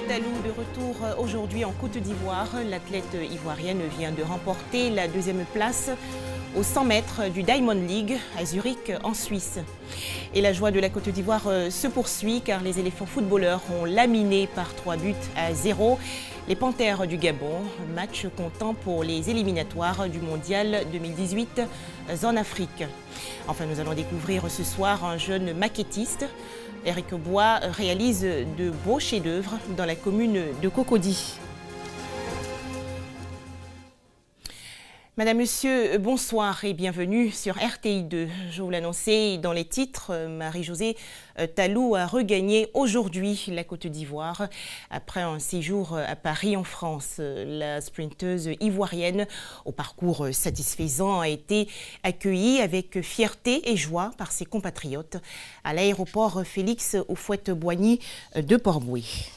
Talou de retour aujourd'hui en Côte d'Ivoire. L'athlète ivoirienne vient de remporter la deuxième place aux 100 mètres du Diamond League à Zurich en Suisse. Et la joie de la Côte d'Ivoire se poursuit car les éléphants footballeurs ont laminé par 3-0 les Panthères du Gabon. Match comptant pour les éliminatoires du Mondial 2018 en Afrique. Enfin, nous allons découvrir ce soir un jeune maquettiste. Eric Bois réalise de beaux chefs-d'œuvre dans la commune de Cocody. Madame, Monsieur, bonsoir et bienvenue sur RTI2. Je vous l'annonçais dans les titres, Marie-Josée Talou a regagné aujourd'hui la Côte d'Ivoire après un séjour à Paris en France. La sprinteuse ivoirienne au parcours satisfaisant a été accueillie avec fierté et joie par ses compatriotes à l'aéroport Félix Houphouët-Boigny de Port-Bouët.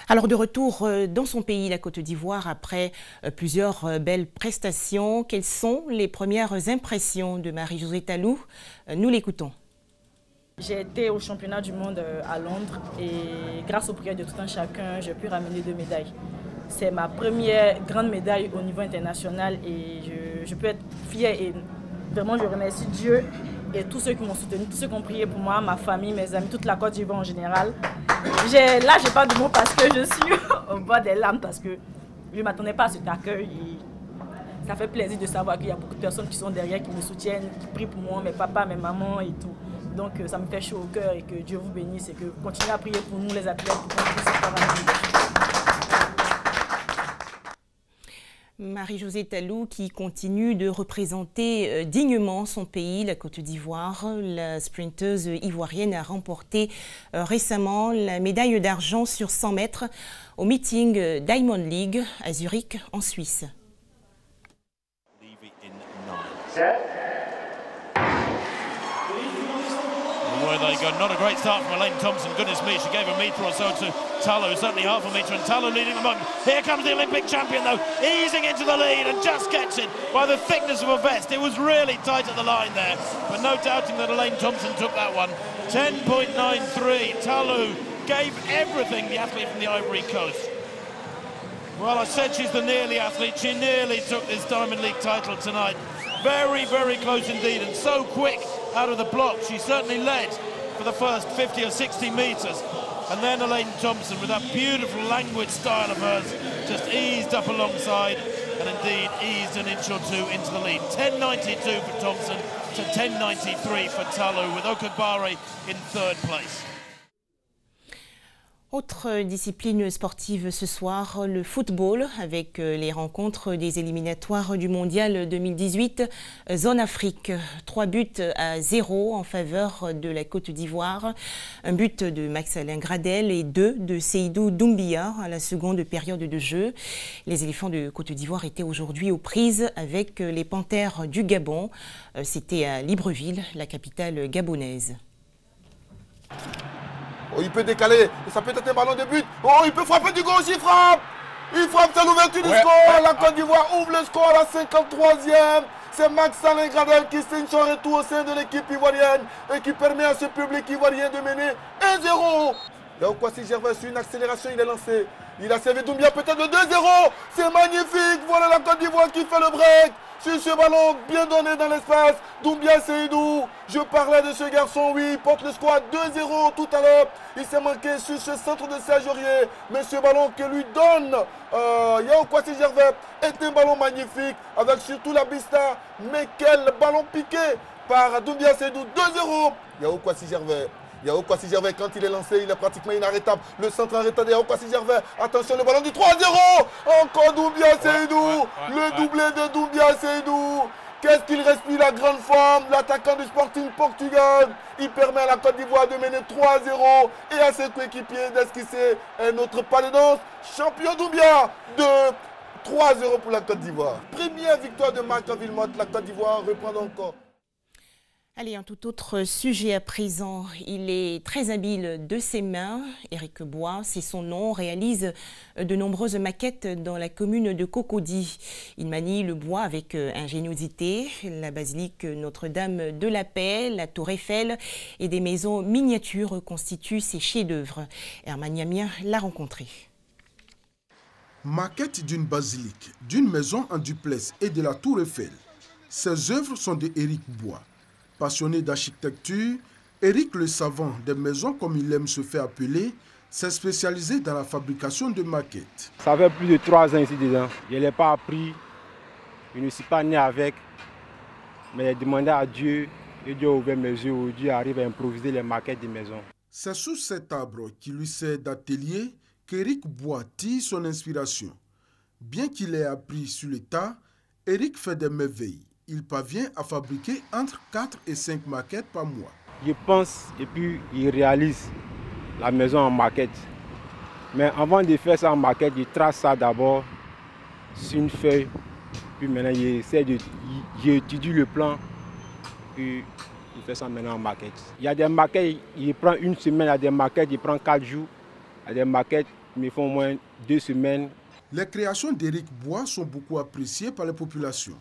Alors de retour dans son pays, la Côte d'Ivoire, après plusieurs belles prestations, quelles sont les premières impressions de Marie-Josée Talou? Nous l'écoutons. J'ai été au championnat du monde à Londres et grâce aux prières de tout un chacun, j'ai pu ramener 2 médailles. C'est ma première grande médaille au niveau international et je peux être fière et vraiment je remercie Dieu et tous ceux qui m'ont soutenu, tous ceux qui ont prié pour moi, ma famille, mes amis, toute la Côte d'Ivoire en général. Là, je n'ai pas de mots parce que je suis au bord des larmes parce que je ne m'attendais pas à cet accueil. Et ça fait plaisir de savoir qu'il y a beaucoup de personnes qui sont derrière, qui me soutiennent, qui prient pour moi, mes papas, mes mamans et tout. Donc ça me fait chaud au cœur et que Dieu vous bénisse et que continuez à prier pour nous les athlètes pour qu'on puisse faire la vie. Marie-Josée Talou qui continue de représenter dignement son pays, la Côte d'Ivoire. La sprinteuse ivoirienne a remporté récemment la médaille d'argent sur 100 mètres au meeting Diamond League à Zurich en Suisse. Where they go. Not a great start from Elaine Thompson. Goodness me, she gave a metre or so to Talou, certainly half a metre, and Talou leading the moment. Here comes the Olympic champion though, easing into the lead and just gets it by the thickness of her vest. It was really tight at the line there, but no doubting that Elaine Thompson took that one. 10.93. Talou gave everything, the athlete from the Ivory Coast. Well, I said she's the nearly athlete. She nearly took this Diamond League title tonight. Very, very close indeed, and so quick out of the block. She certainly led for the first 50 or 60 metres. And then Elaine Thompson, with that beautiful languid style of hers, just eased up alongside and indeed eased an inch or two into the lead. 10.92 for Thompson to 10.93 for Talou, with Okagbare in third place. Autre discipline sportive ce soir, le football, avec les rencontres des éliminatoires du Mondial 2018 zone Afrique. 3-0 en faveur de la Côte d'Ivoire. Un but de Max-Alain Gradel et 2 de Seydou Doumbia à la seconde période de jeu. Les éléphants de Côte d'Ivoire étaient aujourd'hui aux prises avec les Panthères du Gabon. C'était à Libreville, la capitale gabonaise. Oh, il peut décaler, et ça peut être un ballon de but. Oh, il peut frapper du gauche, il frappe. Il frappe, c'est l'ouverture du score. La Côte d'Ivoire ouvre le score à la 53e. C'est Max-Alain Gradel qui signe son retour au sein de l'équipe ivoirienne et qui permet à ce public ivoirien de mener 1-0. Là, Kwasi Gervais, sur une accélération, il est lancé. Il a servi Doumbia, peut-être le 2-0. C'est magnifique. Voilà la Côte d'Ivoire qui fait le break. Sur ce ballon bien donné dans l'espace, Doumbia Seydou, je parlais de ce garçon, oui, il porte le score à 2-0 tout à l'heure. Il s'est manqué sur ce centre de Serge Aurier, mais ce ballon que lui donne Yao Kwasi Gervais est un ballon magnifique, avec surtout la Bista. Mais quel ballon piqué par Doumbia Seydou, 2-0. Yao Kwasi Gervais. Yao Kwasi Gervais, quand il est lancé, il est pratiquement inarrêtable. Le centre arrêté de Yao Kwasi Gervais. Attention, le ballon du 3-0. Encore Doumbia Seydou. Le doublé de Doumbia Seydou. Qu'est-ce qu'il respire, la grande forme. L'attaquant du Sporting Portugal. Il permet à la Côte d'Ivoire de mener 3-0. Et à ses coéquipiers d'esquisser un autre pas de danse. Champion Doumbia de 3-0 pour la Côte d'Ivoire. Première victoire de Marc Villemotte. La Côte d'Ivoire reprend encore. Allez, un tout autre sujet à présent. Il est très habile de ses mains. Éric Bois, c'est son nom, réalise de nombreuses maquettes dans la commune de Cocody. Il manie le bois avec ingéniosité. La basilique Notre-Dame de la Paix, la tour Eiffel et des maisons miniatures constituent ses chefs-d'œuvre. Herman Yamien l'a rencontré. Maquette d'une basilique, d'une maison en duplex et de la tour Eiffel. Ces œuvres sont de Éric Bois. Passionné d'architecture, Éric le savant des maisons, comme il aime se faire appeler, s'est spécialisé dans la fabrication de maquettes. Ça fait plus de 3 ans ici dedans. Je ne l'ai pas appris, je ne suis pas né avec, mais j'ai demandé à Dieu, et Dieu a ouvert mes yeux, où Dieu arrive à improviser les maquettes des maisons. C'est sous cet arbre qui lui sert d'atelier qu'Éric Bois tire son inspiration. Bien qu'il ait appris sur le tas, Éric fait des merveilles. Il parvient à fabriquer entre 4 et 5 maquettes par mois. Je pense et puis il réalise la maison en maquette. Mais avant de faire ça en maquette, il trace ça d'abord sur une feuille. Puis maintenant, j'étudie le plan. Puis il fait ça maintenant en maquette. Il y a des maquettes, il prend une semaine. Il y a des maquettes, il prend 4 jours. Il y a des maquettes, il font au moins 2 semaines. Les créations d'Éric Bois sont beaucoup appréciées par la population.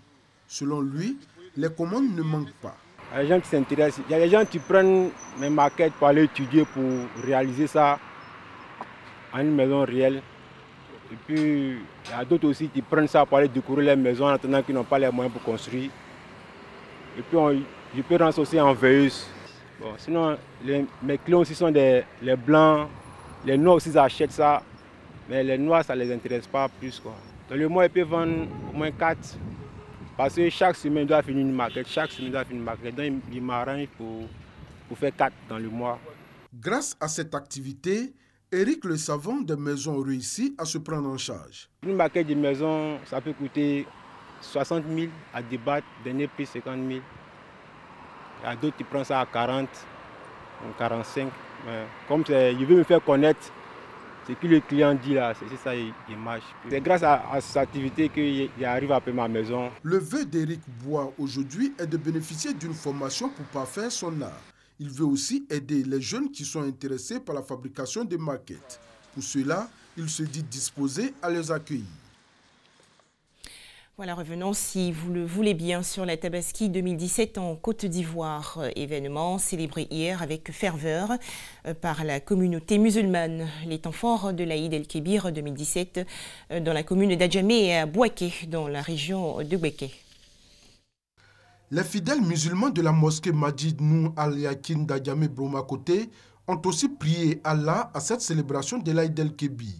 Selon lui, les commandes ne manquent pas. Il y a des gens qui s'intéressent. Il y a des gens qui prennent mes maquettes pour aller étudier, pour réaliser ça en une maison réelle. Et puis, il y a d'autres aussi qui prennent ça pour aller décorer les maisons en attendant qu'ils n'ont pas les moyens pour construire. Et puis, je peux rendre aussi en veilleuse. Bon, sinon, mes clients aussi sont les blancs. Les noirs aussi achètent ça. Mais les noirs, ça ne les intéresse pas plus, quoi. Dans le mois, ils peuvent vendre au moins 4. Parce que chaque semaine, il doit finir une maquette. Chaque semaine, il doit finir une maquette. Donc, il m'arrange pour faire 4 dans le mois. Grâce à cette activité, Éric le savant des maisons réussit à se prendre en charge. Une maquette de maison, ça peut coûter 60 000 à débattre, dernier prix 50 000. Il y a d'autres qui prennent ça à 40, 45. Mais comme il veut me faire connaître, ce que le client dit là, c'est ça, il marche. C'est grâce à cette activité qu'il arrive à payer ma maison. Le vœu d'Éric Bois aujourd'hui est de bénéficier d'une formation pour parfaire son art. Il veut aussi aider les jeunes qui sont intéressés par la fabrication de maquettes. Pour cela, il se dit disposé à les accueillir. Voilà, revenons, si vous le voulez bien, sur la Tabaski 2017 en Côte d'Ivoire. Événement célébré hier avec ferveur par la communauté musulmane. Les temps forts de l'Aïd el-Kébir 2017 dans la commune d'Adjamé et à Bouaké, dans la région de Bouaké. Les fidèles musulmans de la mosquée Majid Nou Al-Yakin d'Adjamé Bromakoté ont aussi prié Allah à cette célébration de l'Aïd el-Kébir.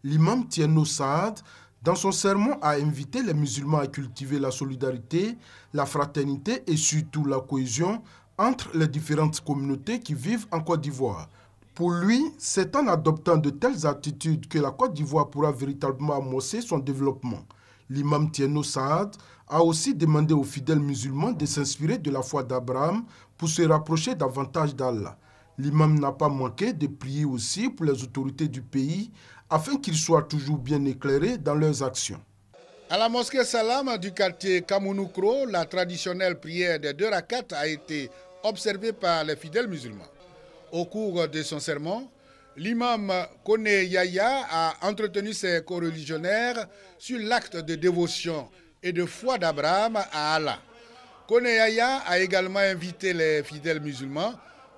L'imam Tieno Saad, dans son sermon, a invité les musulmans à cultiver la solidarité, la fraternité et surtout la cohésion entre les différentes communautés qui vivent en Côte d'Ivoire. Pour lui, c'est en adoptant de telles attitudes que la Côte d'Ivoire pourra véritablement amorcer son développement. L'imam Tieno Saad a aussi demandé aux fidèles musulmans de s'inspirer de la foi d'Abraham pour se rapprocher davantage d'Allah. L'imam n'a pas manqué de prier aussi pour les autorités du pays afin qu'ils soient toujours bien éclairés dans leurs actions. À la mosquée Salam du quartier Kamounoucro, la traditionnelle prière des 2 rakats a été observée par les fidèles musulmans. Au cours de son sermon, l'imam Kone Yaya a entretenu ses coreligionnaires sur l'acte de dévotion et de foi d'Abraham à Allah. Kone Yaya a également invité les fidèles musulmans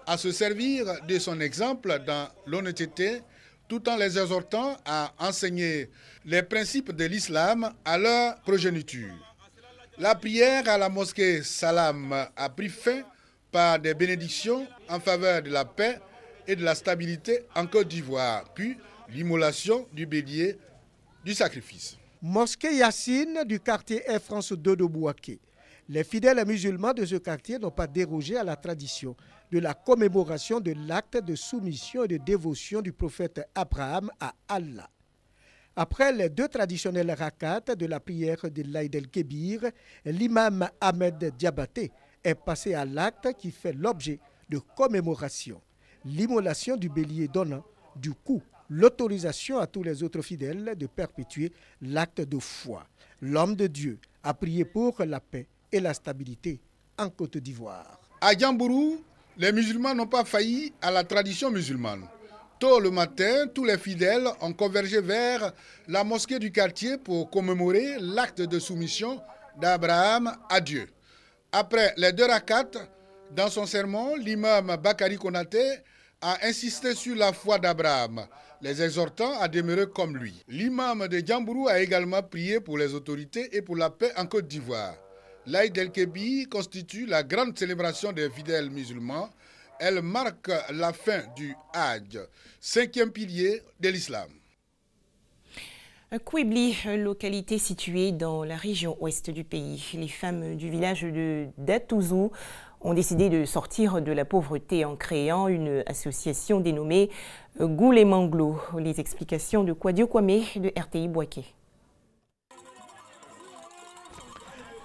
à se servir de son exemple dans l'honnêteté, tout en les exhortant à enseigner les principes de l'islam à leur progéniture. La prière à la mosquée Salam a pris fin par des bénédictions en faveur de la paix et de la stabilité en Côte d'Ivoire, puis l'immolation du bélier du sacrifice. Mosquée Yassine du quartier Air France 2 de Bouaké. Les fidèles musulmans de ce quartier n'ont pas dérogé à la tradition de la commémoration de l'acte de soumission et de dévotion du prophète Abraham à Allah. Après les 2 traditionnels rakats de la prière de l'Aïd el-Kébir, l'imam Ahmed Diabaté est passé à l'acte qui fait l'objet de commémoration. L'immolation du bélier donnant, du coup, l'autorisation à tous les autres fidèles de perpétuer l'acte de foi. L'homme de Dieu a prié pour la paix et la stabilité en Côte d'Ivoire. À Djambourou, les musulmans n'ont pas failli à la tradition musulmane. Tôt le matin, tous les fidèles ont convergé vers la mosquée du quartier pour commémorer l'acte de soumission d'Abraham à Dieu. Après les 2 rakats, dans son sermon, l'imam Bakari Konaté a insisté sur la foi d'Abraham, les exhortant à demeurer comme lui. L'imam de Djambourou a également prié pour les autorités et pour la paix en Côte d'Ivoire. L'Aïd el-Kébi constitue la grande célébration des fidèles musulmans. Elle marque la fin du Hajj, 5e pilier de l'islam. Kouibli, localité située dans la région ouest du pays. Les femmes du village de Datouzou ont décidé de sortir de la pauvreté en créant une association dénommée Goul et Manglo. Les explications de Kwadio Kwame de RTI Bouaké.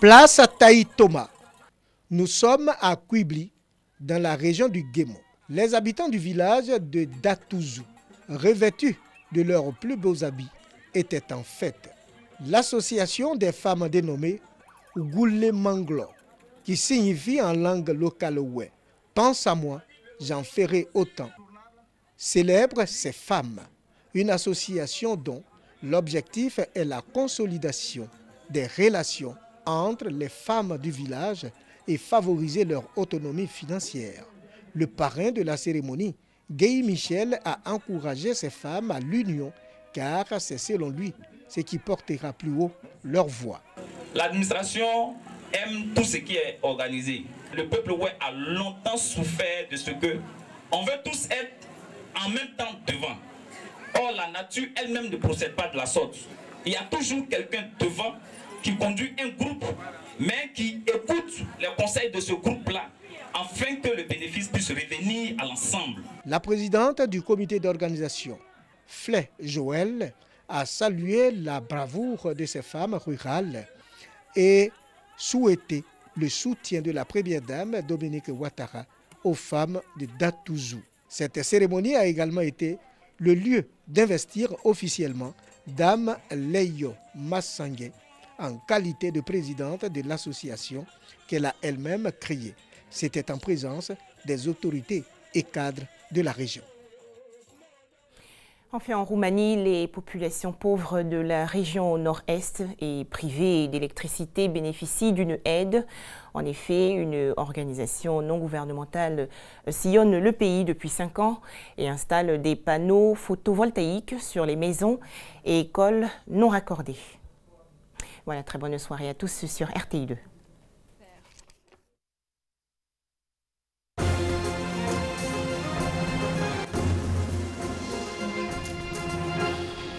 Place à Taï Thomas. Nous sommes à Kouibli, dans la région du Guémon. Les habitants du village de Datouzou, revêtus de leurs plus beaux habits, étaient en fête. L'association des femmes dénommée Goulé Manglo, qui signifie en langue locale oué, pense à moi, j'en ferai autant, célèbre ces femmes. Une association dont l'objectif est la consolidation des relations entre les femmes du village et favoriser leur autonomie financière. Le parrain de la cérémonie, Guy Michel, a encouragé ces femmes à l'union car c'est selon lui ce qui portera plus haut leur voix. L'administration aime tout ce qui est organisé. Le peuple oué a longtemps souffert de ce que on veut tous être en même temps devant. Or, la nature elle-même ne procède pas de la sorte. Il y a toujours quelqu'un devant qui conduit un groupe, mais qui écoute les conseils de ce groupe-là, afin que le bénéfice puisse revenir à l'ensemble. La présidente du comité d'organisation, Flé Joël, a salué la bravoure de ces femmes rurales et souhaité le soutien de la première dame, Dominique Ouattara, aux femmes de Datouzou. Cette cérémonie a également été le lieu d'investir officiellement Dame Leyo Massangué, en qualité de présidente de l'association qu'elle a elle-même créée. C'était en présence des autorités et cadres de la région. Enfin, en Roumanie, les populations pauvres de la région nord-est et privées d'électricité bénéficient d'une aide. En effet, une organisation non gouvernementale sillonne le pays depuis 5 ans et installe des panneaux photovoltaïques sur les maisons et écoles non raccordées. Voilà, très bonne soirée à tous sur RTI2.